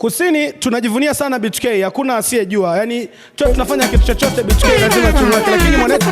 Kusini tunajivunia sana BTK, hakuna asiyejua. Yaani tunafanya kitu chochote BTK lazima tumweke, lakini mwanetu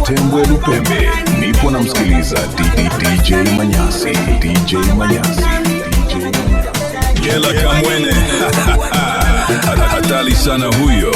Tembwe Lupembe, nipo na msikiliza DJ Manyasi, DJ Manyasi. Yela Kamwene, hatari sana huyo.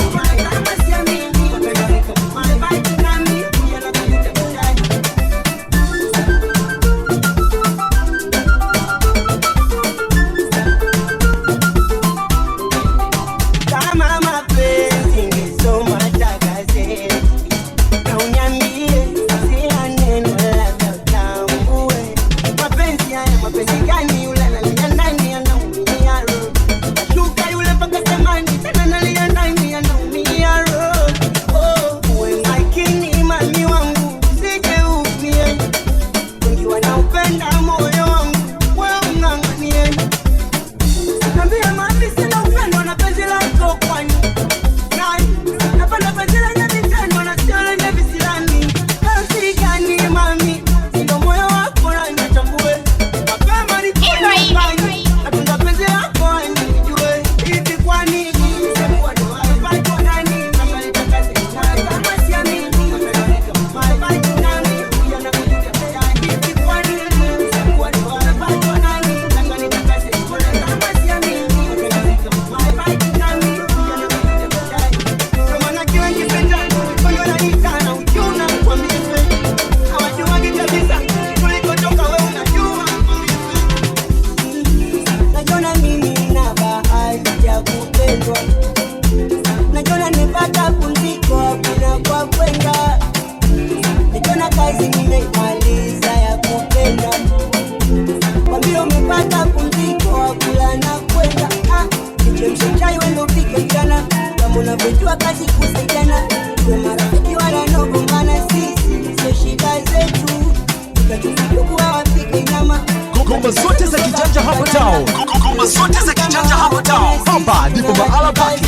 Ngoma zote za kijanja hapo tao. Ngoma zote za kijanja hapo tao. Hapa ndipo mahala pake.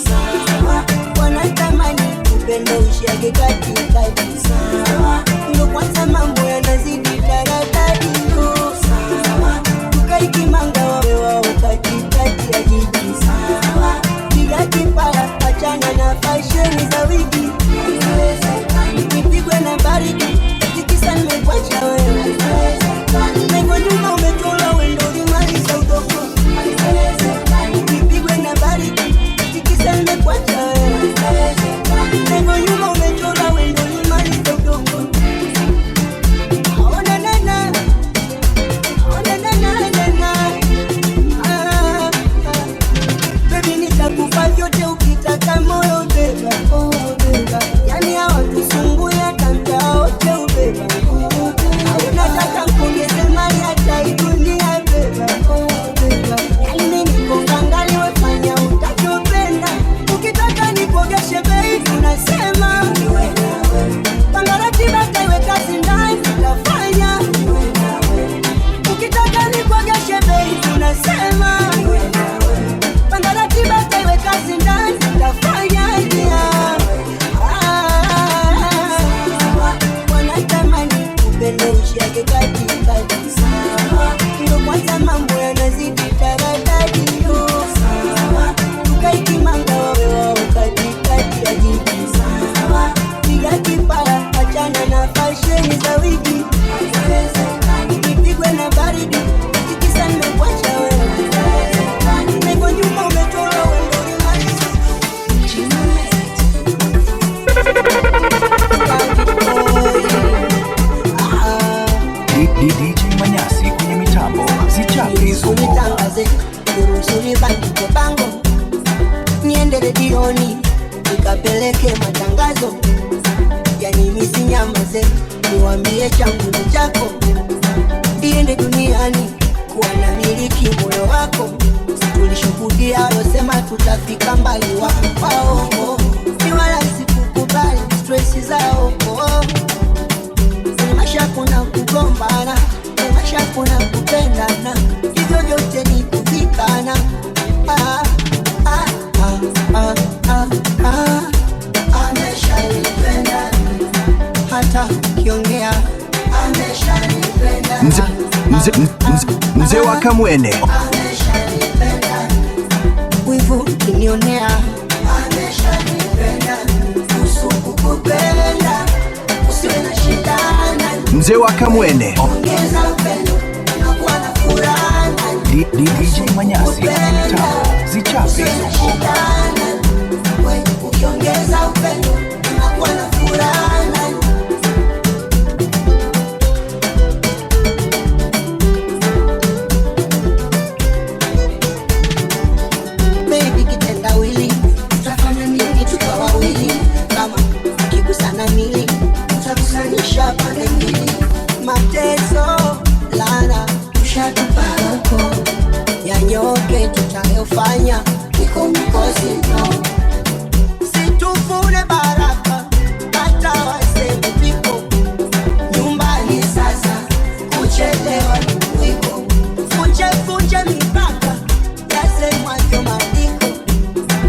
Sawa, wanatamani upendo ushike katikati. Sawa, ndio kwanza mambo yanazidi taratadi. Sawa, tukaikimanga wawe wao katikati ya jiji. Sawa, bila kipara achana na fashion za wiki. Nipigwe na baridi, tikisa nimekuacha wewe. Nego nyuma umetola wendo limaliza udoko. Nipigwe na baridi, tikisa nimekuacha wewe. Nego nyuma umetola wendo limaliza udoko. Ona nana, ona nana nana. Baby nitakupa vyote ukitaka moyo beba, oh beba. Yani hawatusumbui hata mtaa wote ubeba. Unataka mkongeze mali hata idunia beba, oh beba. Yani mimi kongangali wefanya utakupenda. Ukitaka nikuogeshe baby unasema Pangaratiba kaiweka sindani utafanya. Ukitaka nikuogeshe baby unasema Pangaratiba kaiweka sindani utafanya. Wanatamani upendo ushike katikati. Sawa, ndio kwanza mambo yanazidi taratadi. Sawa, tukaikimanga wawe wao katikati ya jiji. Sawa, piga kipara achana na fashion za wiki. Nipigwe na baridi, tikisa nimekuacha wewe. Nego nyuma umetola wendo limaliza. DJ Manyasi kwenye mitambo, zichape hizo. Unitangaze, urusuni bandi kwa bango. Niende redioni, nikapeleke matangazo. niambie changu ni chako, iende duniani kuwa na miliki moyo wako. Tulishuhudia alosema tutafika mbali wao, ni wala sikukubali stress zao. Maisha kuna kugombana, maisha kuna kupendana, hivyo vyote ni kuvikana. Ameshanipenda hata kiongea, ameshanipenda Mzee wa Kamwene, wivu kinionea, ameshanipenda usukupenda, usiwe na shida. Mzee wa Kamwene, ongeza upendo na kuwa na furaha. DJ Manyasi, zichape Songo. Ukiongeza upendo na kuwa na furaha. Baby kitendawili, tutafanya nini tukiwa wawili? Kama kigusana mili, tutakusanisha pande mbili. Mateso lana tushatupa huko, yanyoke tutayofanya kiko mkosi no. Situfune baraka hata wasemu viko nyumbani sasa, kuchelewa wiko funje mipaka yasemwavyo maandiko,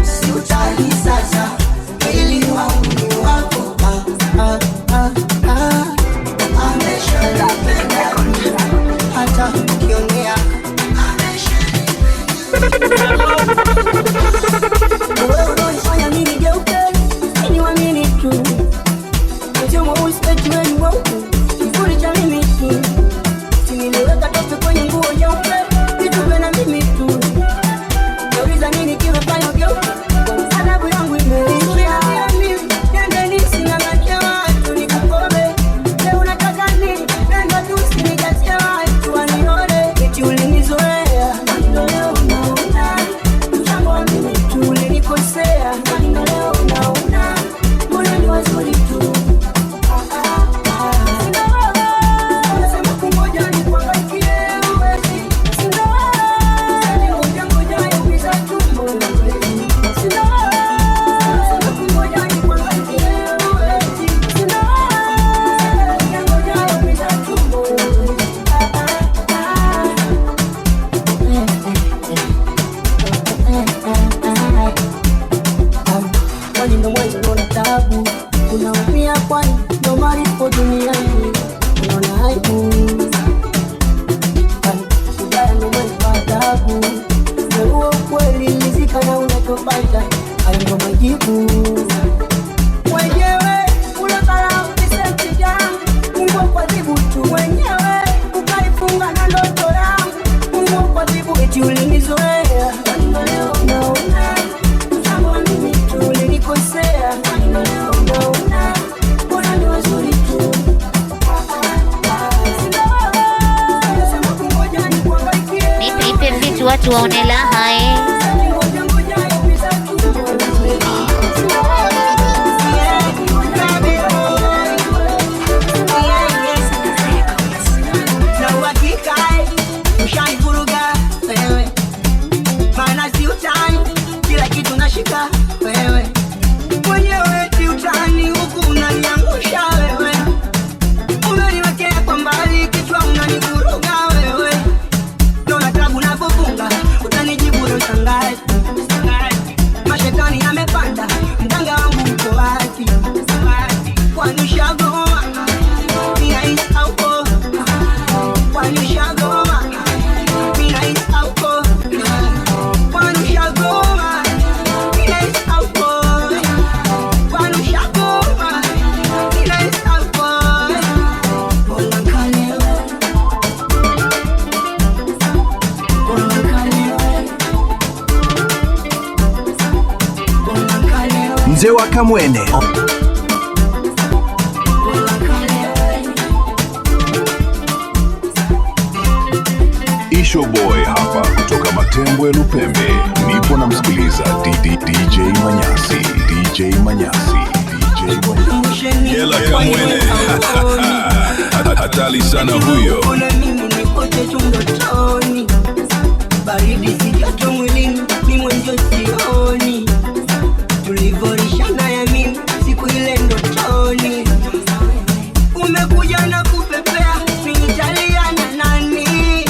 si utali sasa ili wauni wako. Ameshanipenda hata ukiongea, wewe unanifanya mimi geuke, ni waamini tu, mtemo usipetu wewe wako, kifuri cha mimi tu, siniliweka tope kwenye nguo nyeupe, nitupe na mimi tu, nauliza nini kimefanya geuke, kwa sababu yangu imeishia mimi, nende sina makia watu nikukome, leo unataka nini, nenda tu usinijazie watu wanione, eti ulinizoea, ndio leo unaona mchango wa mimi tu, ulinikosea, ndio leo unaona mbona ni wazuri tu. Unasema kungoja nikuangaikie uwezi, sina ngoja yumiza tumbo uwezi, sina unasema kungoja nikuangaikie uwezi, sina ngoja yumiza tumbo uwezi. Kwani ndo mwanzo unaona tabu, unaumia kwani ndo malipo duniani, unaona aibu. Ubaya ndo mwanzo wa tabu, huo ukweli lizika na unachopata hayo ndo majibu. Mwenyewe unadharau kisenti yangu, Mungu akuadhibu tu mwenyewe, ukaifunga na ndoto yangu, Mungu akuadhibu eti ulinizoea, ndio leo unaona mchango wa mimi tu, ulinikosea, ndio leo unaona mbona ni wazuri tu. Unasema kungoja nikuangaikie, Nipe vitu watu waone raha ngoja yumiza tumbo uwezi. Na uhakika ushanivuruga wewe, maana si utani, kila kitu nashika wewe mwenyewe, si utani, huku unaniangusha wewe, umeniwekea kwa mbali, kichwa unanivuruga wewe, naona tabu napofunga, utanijibu na ushangazi. Mashetani yamepanda, mganga wangu uko wapi? Kwani ushagoma? Ninahisi hauko. Kwani ushagoma? Ninahisi hauko. Kwani ushagoma? Ninahisi hauko. Kwani ushagoma? Ninahisi hauko. Mbona kalewe? Mbona kalewe? Mbona kalewe? Mzee wa Kamwene, Isho Boy hapa kutoka Matembwe Lupembe. Nipo na msikiliza DJ Manyasi, DJ Manyasi, DJ Manyasi. Yela Kamwene. hatari sana huyo. Kuna mimi nipote chundotoni, baridi si joto mwilini, ni mwenjo sioni. Tulivorishana ya mimi siku ile ndotoni, umekuja na kupepea, minitaliana nani,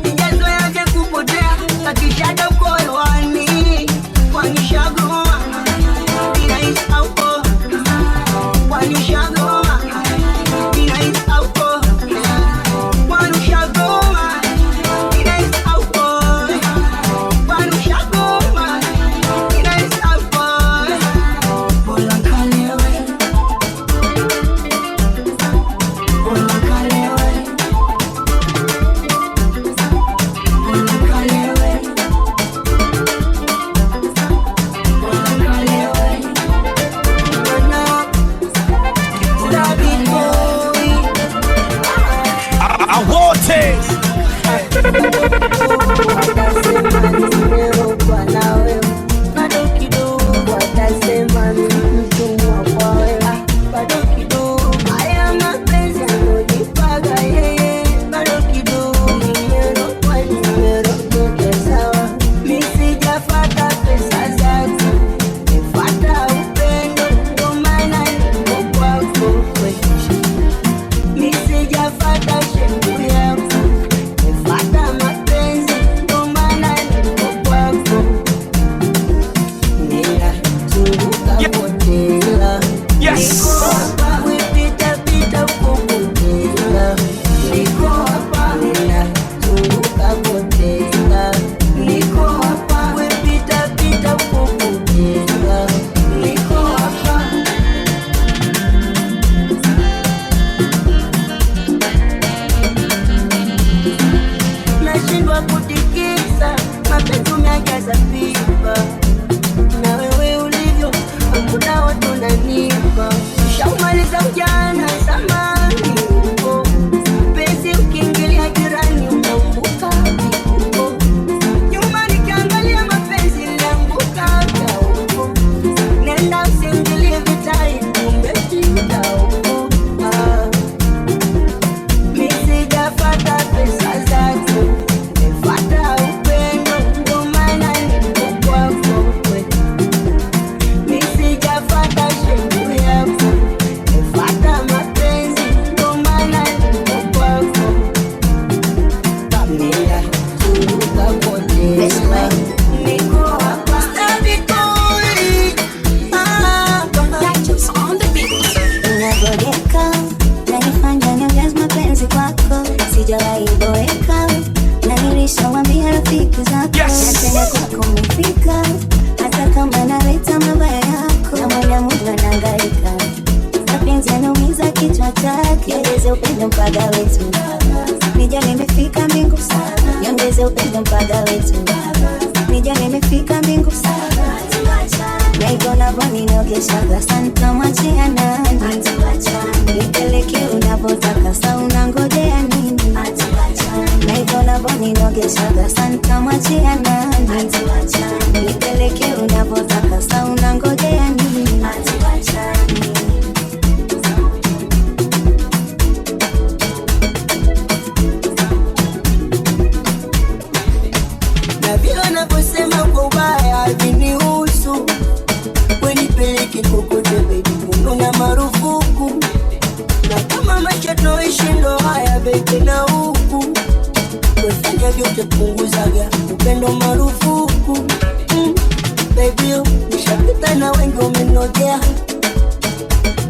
nijazo yake kupotea, kakishada uko hewani, kwani shagoma, inahisi auko, kwani shagoma, inahisi auko, kwani shagoma, inahisi auko, kwani shagoma, inahisi auko. Bola kalewe, bola kalewe, bola kalewe, bola kalewe. Mana David boy, Awote nimerogwa na wewe, bado kidogo watasema mimi mtumwa kwa wewe, bado kidogo haya mapenzi yanonipaga yeye, bado kidogo nimerogwa sawa, mimi sijafata pesa zako, nifuata upendo, ndo maana niko kwako wewe, mimi sijafata shepu yako, nifuata mapenzi, ndo maana niko kwako. Nina zunguka potela, Yes. niko hapa, wipita pita ukokotela, niko hapa, nina zunguka potela, niko hapa, wipita pita ukokotela, niko hapa. Nashindwa kutikisa, mapenzi umejaza pipa, na wewe ulivyo muda wote unanipa, ushaumaliza ujana zamani huko, penzi ukiingilia jirani unaumbuka huko, nyuma nikiangalia mapenzi nilianguka huko, nenda usiingilie vitani umbepita huko. Mimi sijafata pesa zako, nifuata upendo, ndo maana niko kwako wewe. Mimi sijafata shepu yako, nifuata mapenzi, ndo maana niko kwako. Kamila zunguka potela, niko hapa. Unaboreka, nanifanya niongeze mapenzi kwako, sijawahi boeka, na nilishawambia rafiki zako, Yes. napenda kwako umefika, hata kama naleta mabaya yako, na mwenye Mungu anahangaika, mapenzi yanaumiza kichwa chake, niongeze upendo mpaka wetu, nija nimefika mbingu sana, niongeze upendo mpaka wetu, nija nimefika mbingu sana, naikona boni nogeshaga santa mwachia nani, nipeleke unapotaka sa unangojea nini, naikona boni nogeshaga santa mwachia nani, nipeleke unapotaka sa unangojea nini. Na vile wanavyosema kwa ubaya havinihusu, wenipeleke kokote baby, kununa marufuku, na kama maisha tunaoishi ndo haya baby, na huku wefanya vyote punguzaga upendo marufuku. Baby nishapita na wengi wamenogea,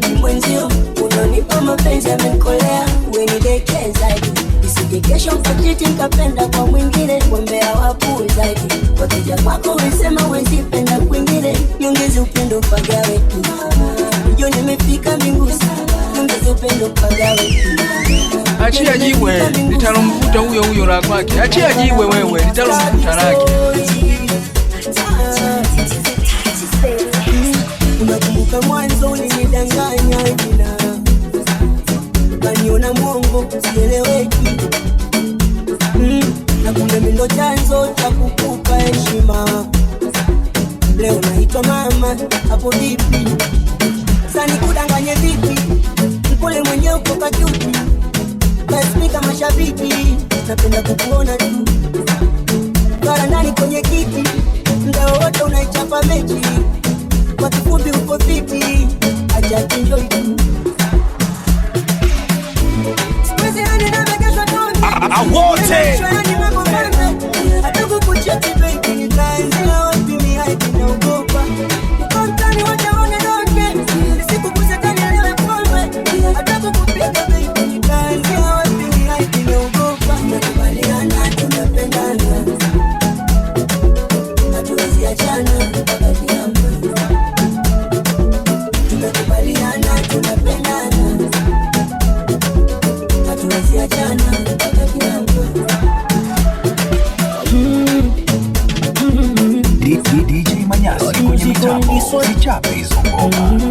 ni mwenzio unanipa mapenzi yamenikolea, wenideke zaidi, isije kesho mfatiti nikapenda kwa mwingine, wembea wapu zaidi, wakija kwako wesema wezipenda kwingine, niongeze upendo mpaka wetu, ndio nimefika mbingu sana, niongeze upendo mpaka wetu. Achia jiwe litalomvuta huyo la kwake. Achia jiwe wewe litalomvuta lake. Unakumbuka mwanzo ulinidanganya jina, ukaniona mwongo sieleweki, na kumbe mimi ndo chanzo cha kukupa heshima. Leo naitwa mama, hapo vipi? Sasa nikudanganye vipi? Mpole mwenyewe uko kajuti, ya mashabiki, napenda kukuona tu bara ndani kwenye kiti, muda wote unaichapa mechi, kwa kifupi uko fiti, acha enjoy tu. Siwezi hadi na kesho tu wote hata kukucheki baby, nitaanzia wapi mimi hadi naogopa mkontani wachaone donge nisikuguze tena leo pombe, hata kukupiga baby, nitaanzia wapi mimi hadi naogopa. Tunakubaliana tunapendana, hatuwezi achana mpaka kiama. Tunakubaliana tunapendana, hatuwezi achana mpaka kiama. DJ Manyasi kwenye mitambo, sichape hizo ngoma.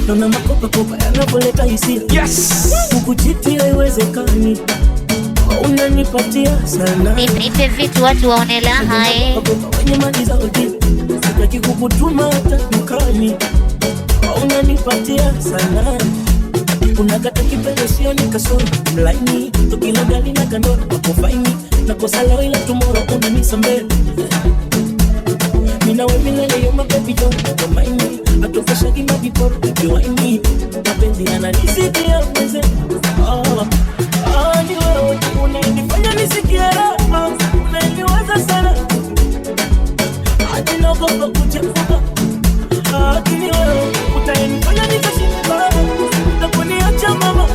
Naona makopa yanapoleta hisia. Yes! Kukuchiti haiwezekani, unanipatia sana. Nipe vitu watu waone raha Wenye mali za odi, sitaki kukutuma hata dukani, unanipatia sana. Unakata kipele sio ni kasoro mlaini, tukila gali na kandoro wako faini, nakosa leo ila tomorrow unanisambe. Mina we milele yo my baby don't mind me, atokesha kima before you want me, mapenzi yananisikia mwenze. Ni wewe unanifanya nisikie raha, unaniwaza sana hadi naogopa kuchepuka. Ni wewe utanifanya nikashinda, utakuniacha mama.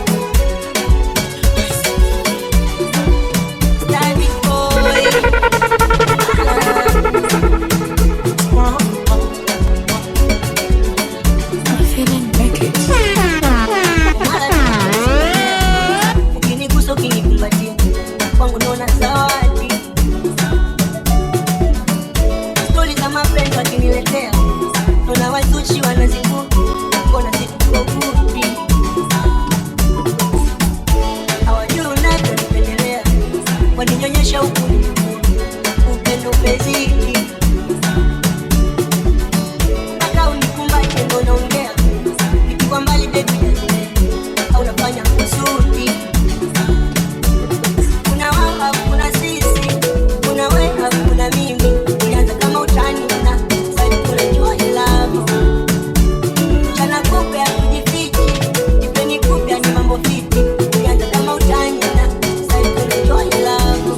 Ukinigusa ukinikumbatia kwangu naona zawadi, stori za mapenzi wakiniletea naona wazuchi wanazivuta, mbona sikuwa fupi, hawajui unavyonipendelea, waninyonyesha huku upendo pezidi, hata unikumbatie ndo naongea, nikiwa mbali baby au nafanya kusudi. Kuna wao kuna sisi, kuna wewe kuna mimi, ulianza kama utani na sasa tunajua love. Chana kupe ya kujifichi, nipeni kupe ni mambo fiti, ulianza kama utani na sasa tunajua love.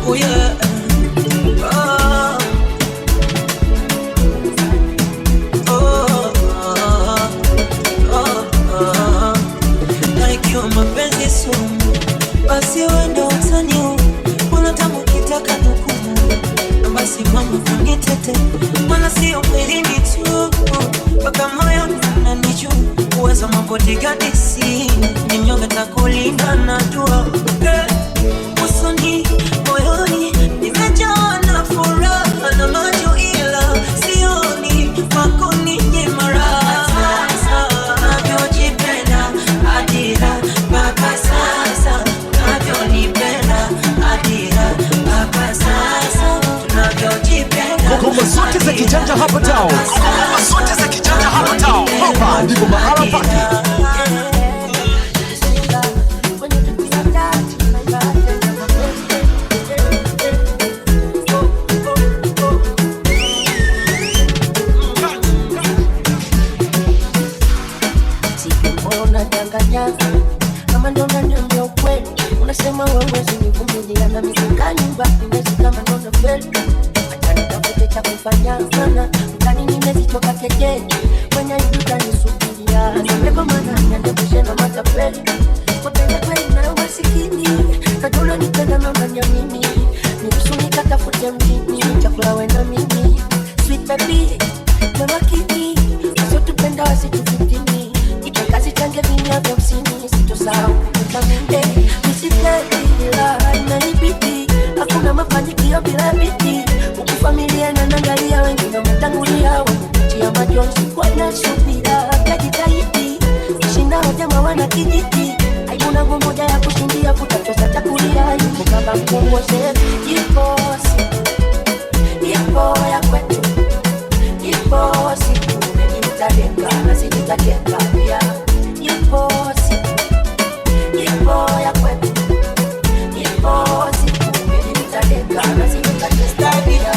Oh yeah. Naikiwa mapenzi sumu, basi wendo utaniu, unatamu kitaka nukumu, na basi mama kunitete, mana siyo mwilini tu, baka moyo unaniju, uwezo mabodigadi si, ni mnyonge takulinda na dua. Usoni, moyoni, nimejawa na furaha na macho ila sioni wako ninyima raha. Navyojipenda adira mpaka sasa, navyonipenda adira mpaka sasa, tunavyojipenda. Ngoma zote za kijanja hapa town, ngoma zote za kijanja hapa town, hapa ndipo mahala pake. Kama ndo unaniambia ukweli, unasema wewe usinivumilia na mizika nyumba nimezi kama ndo nafeli. Acha nitafute cha kufanya sana, ndani nimezichoka kekeni, kwenye iduka nisubiria. Nimeko maana niandepushe na matapeli, wapende kweli na umasikini, kaduna nipenda na unaniamini, nirusunika tafute mjini, chakula we na mimi. Sweet baby, mama kini, wasotupenda wasitufitini, kazi change vinya vya msini, sitosahau kutaminde. Misifedila inanibidi, hakuna mafanikio bila bidii. Ukifamilia na nangalia, wengine wametangulia, wanakutia majonzi kwa na subira. Kajitahidi, kushinda wanasema wana kijiti. Haikuna moja ya kushindia kutachosa chakulia. Yuko kama mkongwe ipo ya kwetu. Ipo siku nitalenga na sitalenga pia. Ipo ya kwetu. Ipo siku nitalenga na sitalenga pia.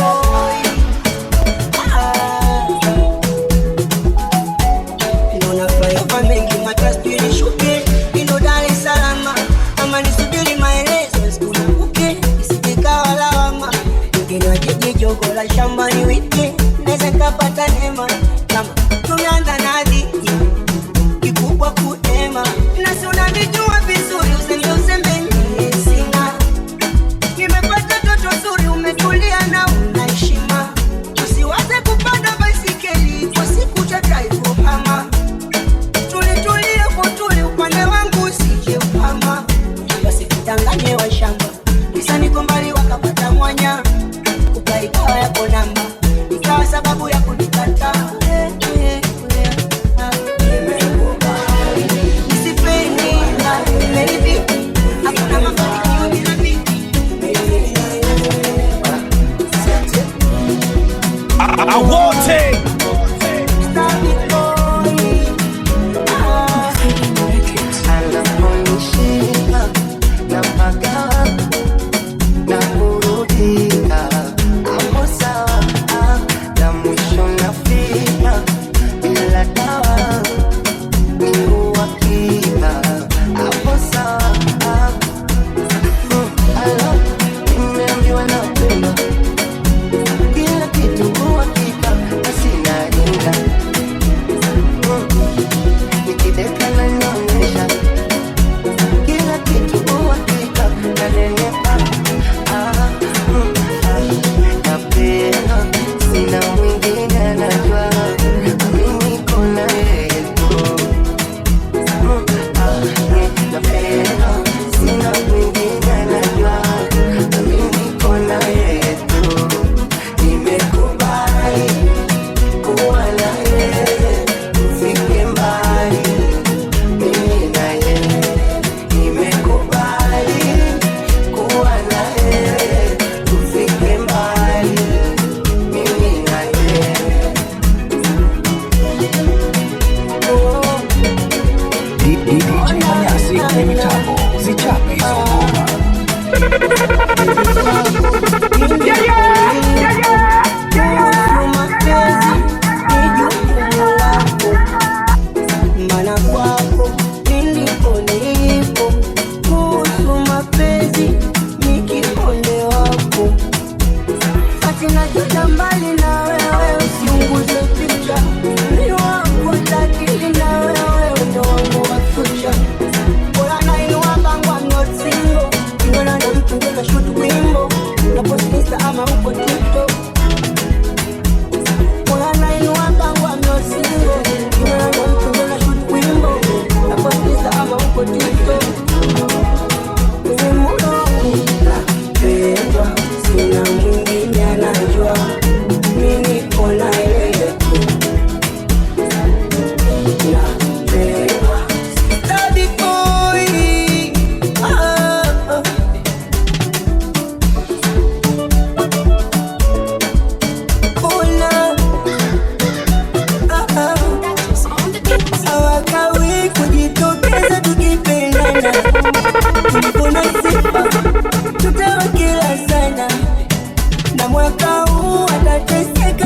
Nona flyover mengi matastiri shuke. Ino Dar es Salaam ama nisubiri maelezo sikumbuke. Isitikawa lawama. Ngine jiji jogo la shamba ni wiki. Neza kapata neema kama tumeanza na dhiki kikubwa kutema. Na si unanijua vizuri uzembe sina. Nimepata toto zuri umetulia na unaheshima. Usiwaze kupanda baisikeli kwa siku chakaifu hama. Tulitulie kutuli upande wangu usije upama. Basi kutanganye wa shamba kisa niko mbali wakapata mwanya. Ukaikawa yako namba ikawa sababu ya kunikata. Nisipendi na nimeridhi. Hakuna mafanikio bila bidii. Awote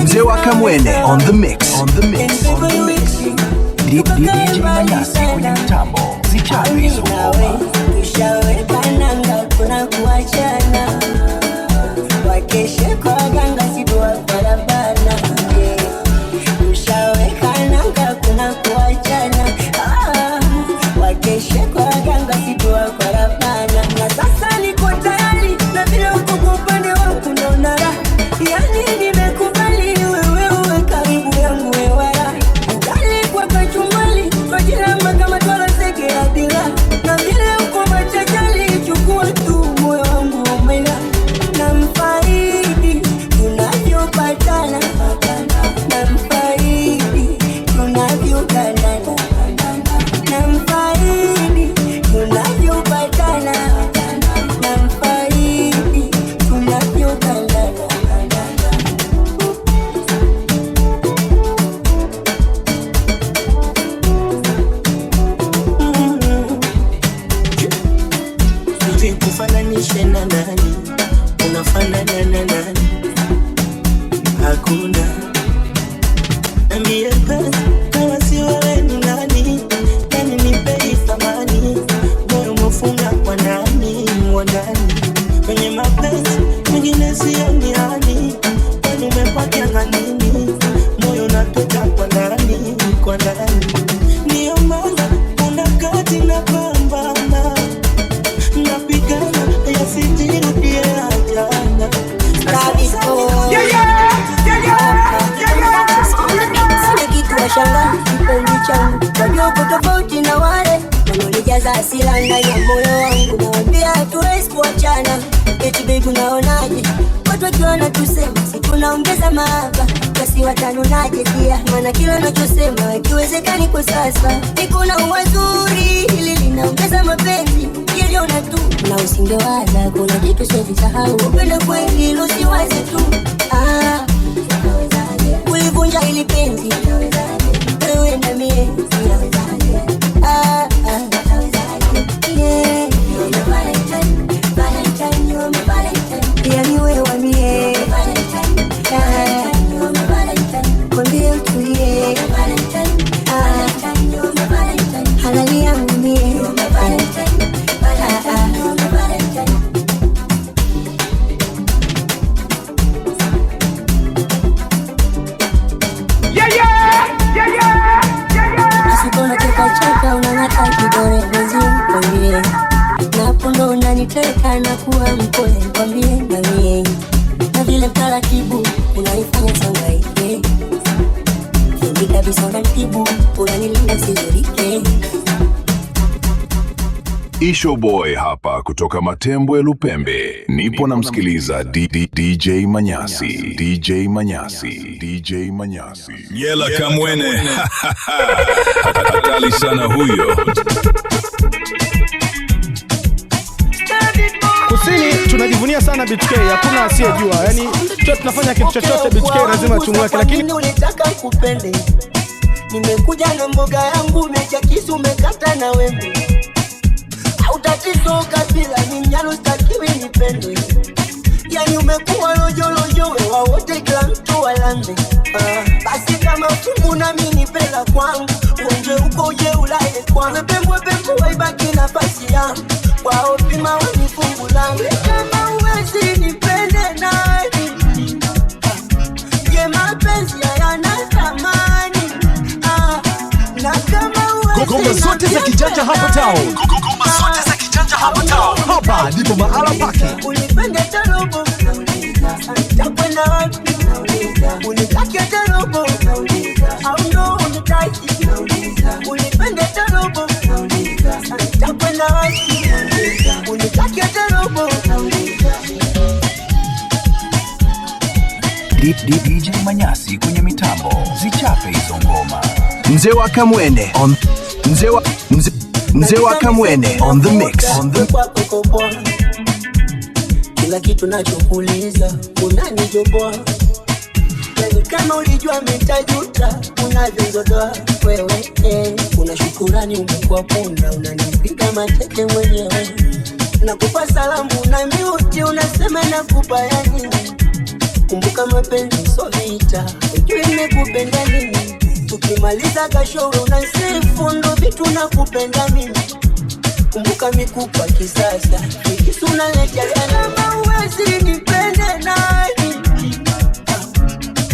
Mzee wa Kamwene on the mix. DJ Manyasi kwenye mitambo. Zichape hizo ngoma. Ushawekananga kuna kuachana. Wakeshe kwa ganga sidua barabara. Ushawekananga kuna kuachana. Wakeshe kwa ganga sidua barabara. Na sasa niko tayari na vile uko kwa upande wangu naona raha. Yani nimekubali wewe uwe karibu yangu wewe. Ugali kwa kachumbali kwa jirama kama tola sege ya dila. Na vile uko machachali chukua tu moyo wangu umela. Na mfaidi nashangaa kipenzi changu wajua uko tofauti na wale wanaonijaza hasira ndani ya moyo wangu. Nawaambia hatuwezi kuachana, eti baby unaonaje? Watu wakiona tusema si tunaongeza mahaba, basi watanunaje pia? Maana kila nachosema hakiwezekani kwa sasa. Niko na wazuri hili linaongeza mapenzi yaliona tu, na usingewaza kuna kitu sivisahau. Upendo kweli hilo siwaze tu. Ulivunja ili penzi wewe na mie. Yani wewe wa mie kwambie utulie halali yangu mie. Asikona cheka unang'ata kidole mwezi kwambie, napo ndo unaniteka na kuwa mpole kwambie na mie, na vile mtaratibu unaifanya sangaike hindi kabisa, unanitibu unanilinda sizurike. Isho Boy hapa kutoka Matembwe Lupembe. Nipo na msikiliza DJ Manyasi. DJ Manyasi. DJ Manyasi. Yela Kamwene. Hatari sana huyo. Kusini tunajivunia sana BTK, hakuna asiyejua. Yaani tunafanya kitu chochote BTK lazima tumweke, lakini unataka kupende. Nimekuja na mboga yangu mecha kisu umekata na wembe. Hautatizo kabila ni mnyalo stakiwi nipende. Yani umekuwa lojo wewa wote kila mtu walambe. Basi kama fungu na mini pela kwangu unje uko uje ulaye kwangu. Pembwe waibaki nafasi yangu kwa opima wanifungu langu. Kama uwezi nipende nani ye mapenzi hayana thamani. Na kama uwezi Ngoma zote za kijanja hapa town. Ngoma zote za kijanja hapa town. Hapa ndipo mahala pake. Unipende tarobo takwenda wapi? Unitake tarobo au ndo unitaki? Unipende tarobo takwenda wapi? Unitake tarobo. DJ Manyasi kwenye mitambo. Zichape hizo ngoma. Mzee wa Kamwene on Mzee wa Kamwene on the mix. Kila kitu nachokuuliza unanijoboa. Yani kama ulijua mitajuta unavyozodoa wewe. Una shukurani umekuwa punda unanipiga mateke mwenyewe. Nakupa salamu na miuti unasema nakupa ya nini? Kumbuka mapenzi so vita, ujue nimekupenda nini? Tukimaliza kashoro unasifu ndo vitu nakupenda mimi. Kumbuka mikupa kisasa kisu unaletea kama uwezi nipende nani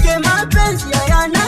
ye mapenzi hayana